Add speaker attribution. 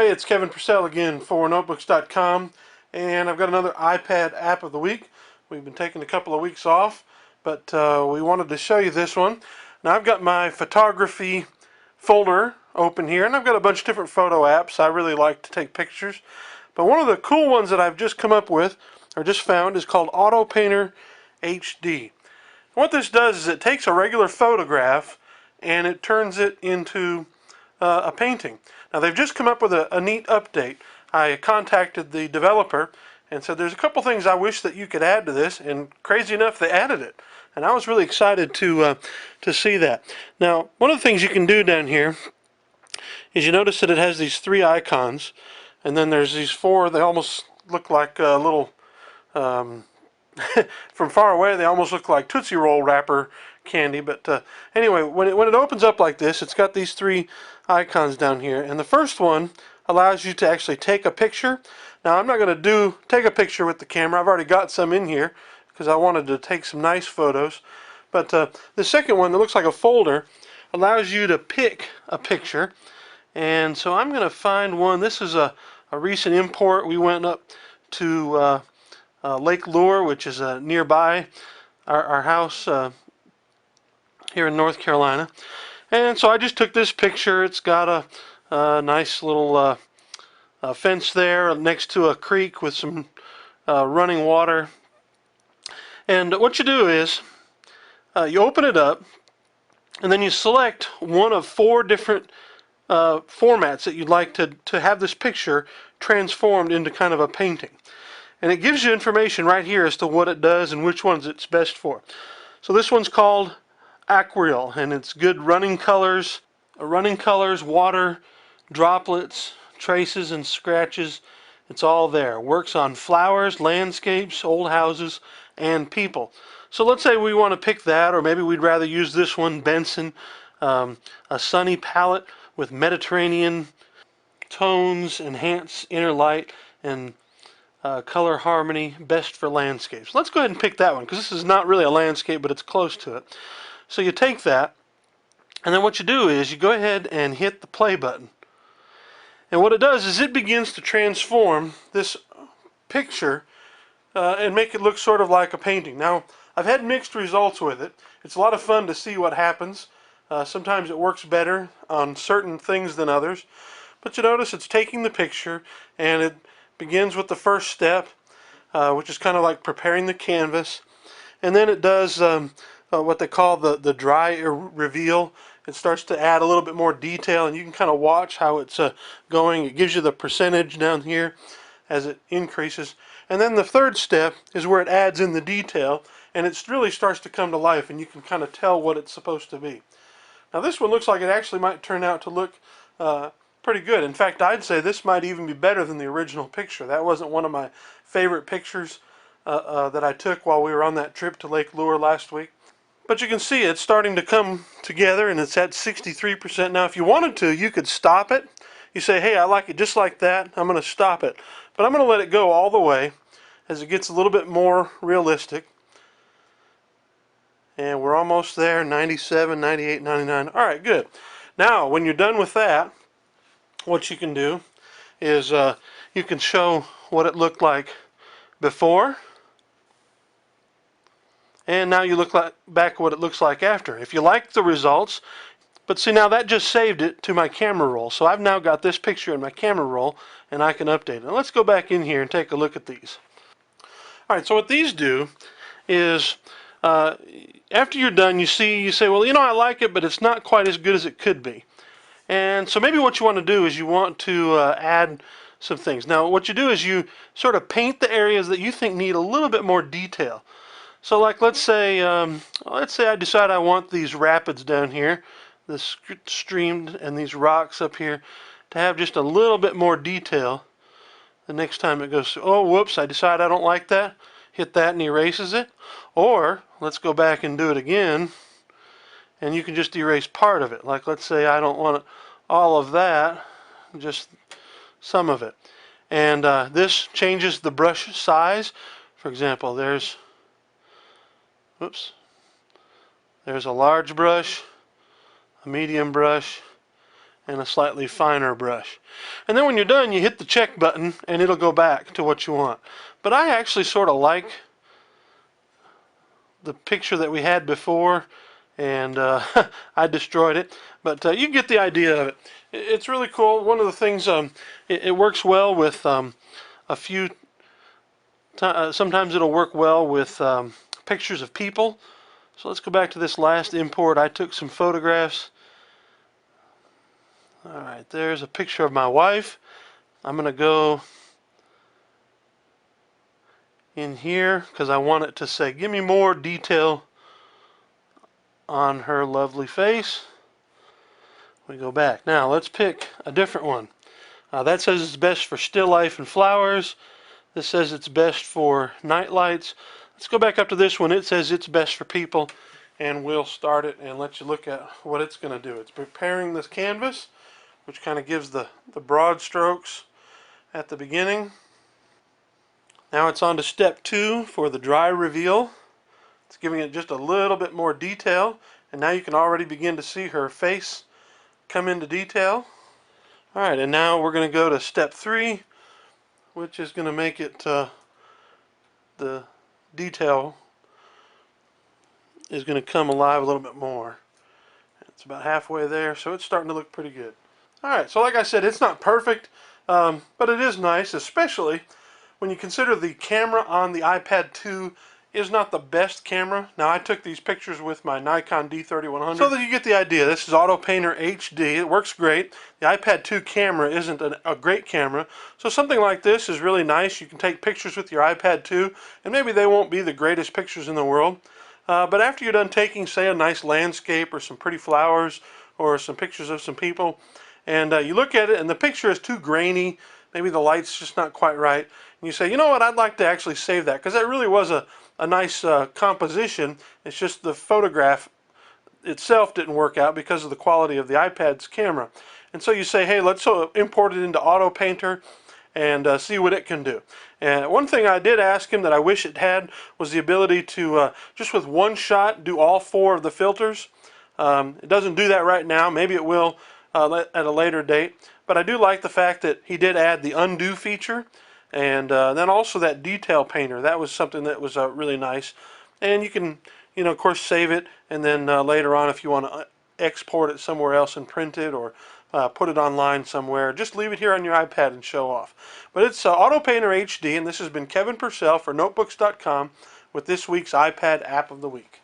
Speaker 1: Hey, it's Kevin Purcell again for Notebooks.com, and I've got another iPad app of the week. We've been taking a couple of weeks off, but we wanted to show you this one. Now I've got my photography folder open here, and I've got a bunch of different photo apps. I really like to take pictures, but one of the cool ones that I've just come up with, or just found, is called AutoPainter HD. What this does is it takes a regular photograph and it turns it into a painting. Now they've just come up with a neat update. I contacted the developer and said there's a couple things I wish that you could add to this, and crazy enough they added it. And I was really excited to see that. Now one of the things you can do down here is you notice that it has these three icons, and then there's these four. They almost look like little from far away they almost look like Tootsie Roll wrapper candy, but anyway, when it opens up like this, it's got these three icons down here, and the first one allows you to actually take a picture. Now I'm not going to take a picture with the camera. I've already got some in here because I wanted to take some nice photos, but the second one that looks like a folder allows you to pick a picture, and so I'm going to find one. This is a recent import. We went up to Lake Lure, which is nearby our house here in North Carolina, and so I just took this picture. It's got a nice little fence there next to a creek with some running water, and what you do is you open it up and then you select one of four different formats that you'd like to have this picture transformed into kind of a painting. And it gives you information right here as to what it does and which ones it's best for. So this one's called Aquarelle, and it's good running colors, water, droplets, traces, and scratches. It's all there. Works on flowers, landscapes, old houses, and people. So let's say we want to pick that, or maybe we'd rather use this one, Benson, a sunny palette with Mediterranean tones, enhance inner light, and color harmony, best for landscapes. Let's go ahead and pick that one because this is not really a landscape, but it's close to it. So you take that, and then what you do is you go ahead and hit the play button. And what it does is it begins to transform this picture and make it look sort of like a painting. Now, I've had mixed results with it. It's a lot of fun to see what happens. Sometimes it works better on certain things than others. But you notice it's taking the picture, and it begins with the first step, which is kind of like preparing the canvas. And then it does what they call the dry reveal. It starts to add a little bit more detail, and you can kind of watch how it's going. It gives you the percentage down here as it increases. And then the third step is where it adds in the detail, and it really starts to come to life, and you can kind of tell what it's supposed to be. Now this one looks like it actually might turn out to look pretty good. In fact, I'd say this might even be better than the original picture. That wasn't one of my favorite pictures that I took while we were on that trip to Lake Lure last week. But you can see it's starting to come together, and it's at 63%. Now, if you wanted to, you could stop it. You say, hey, I like it just like that. I'm going to stop it. But I'm going to let it go all the way as it gets a little bit more realistic. And we're almost there, 97, 98, 99. All right, good. Now, when you're done with that, what you can do is you can show what it looked like before, and now you look back what it looks like after. If you like the results, but see, now that just saved it to my camera roll. So I've now got this picture in my camera roll, and I can update it. Now let's go back in here and take a look at these. All right, so what these do is after you're done, you say, well, I like it, but it's not quite as good as it could be. And so maybe what you want to do is you want to add some things. Now what you do is you sort of paint the areas that you think need a little bit more detail. So like let's say I decide I want these rapids down here, this stream and these rocks up here, to have just a little bit more detail the next time it goes through. Oh, whoops, I decide I don't like that. Hit that and erases it. Or let's go back and do it again, and you can just erase part of it. Like let's say I don't want all of that, just some of it. And this changes the brush size. For example, there's a large brush, a medium brush, and a slightly finer brush. And then when you're done, you hit the check button and it'll go back to what you want. But I actually sort of like the picture that we had before, and I destroyed it. But you get the idea of it. It's really cool. One of the things, it works well with a few, sometimes it'll work well with pictures of people. So let's go back to this last import. I took some photographs. Alright, there's a picture of my wife. I'm going to go in here because I want it to say, give me more detail on her lovely face. We go back. Now let's pick a different one. That says it's best for still life and flowers. This says it's best for night lights. Let's go back up to this one. It says it's best for people, and we'll start it and let you look at what it's going to do. It's preparing this canvas, which kind of gives the broad strokes at the beginning. Now it's on to step 2 for the dry reveal. It's giving it just a little bit more detail, and now you can already begin to see her face come into detail. Alright, and now we're going to go to step 3, which is going to make it the detail is going to come alive a little bit more. It's about halfway there, so it's starting to look pretty good. Alright, so like I said, it's not perfect, but it is nice, especially when you consider the camera on the iPad 2 is not the best camera. Now, I took these pictures with my Nikon D3100, so that you get the idea. This is AutoPainter HD. It works great. The iPad 2 camera isn't a great camera, so something like this is really nice. You can take pictures with your iPad 2, and maybe they won't be the greatest pictures in the world, but after you're done taking, say, a nice landscape or some pretty flowers or some pictures of some people, and you look at it and the picture is too grainy, maybe the light's just not quite right, and you say, you know what, I'd like to actually save that, because that really was a nice composition. It's just the photograph itself didn't work out because of the quality of the iPad's camera. And so you say, hey, let's import it into AutoPainter and see what it can do. And one thing I did ask him that I wish it had was the ability to, just with one shot, do all 4 of the filters. It doesn't do that right now. Maybe it will at a later date. But I do like the fact that he did add the undo feature, and then also that detail painter. That was something that was really nice. And you can, of course, save it, and then later on, if you want to export it somewhere else and print it, or put it online somewhere, just leave it here on your iPad and show off. But it's AutoPainter HD, and this has been Kevin Purcell for Notebooks.com with this week's iPad App of the Week.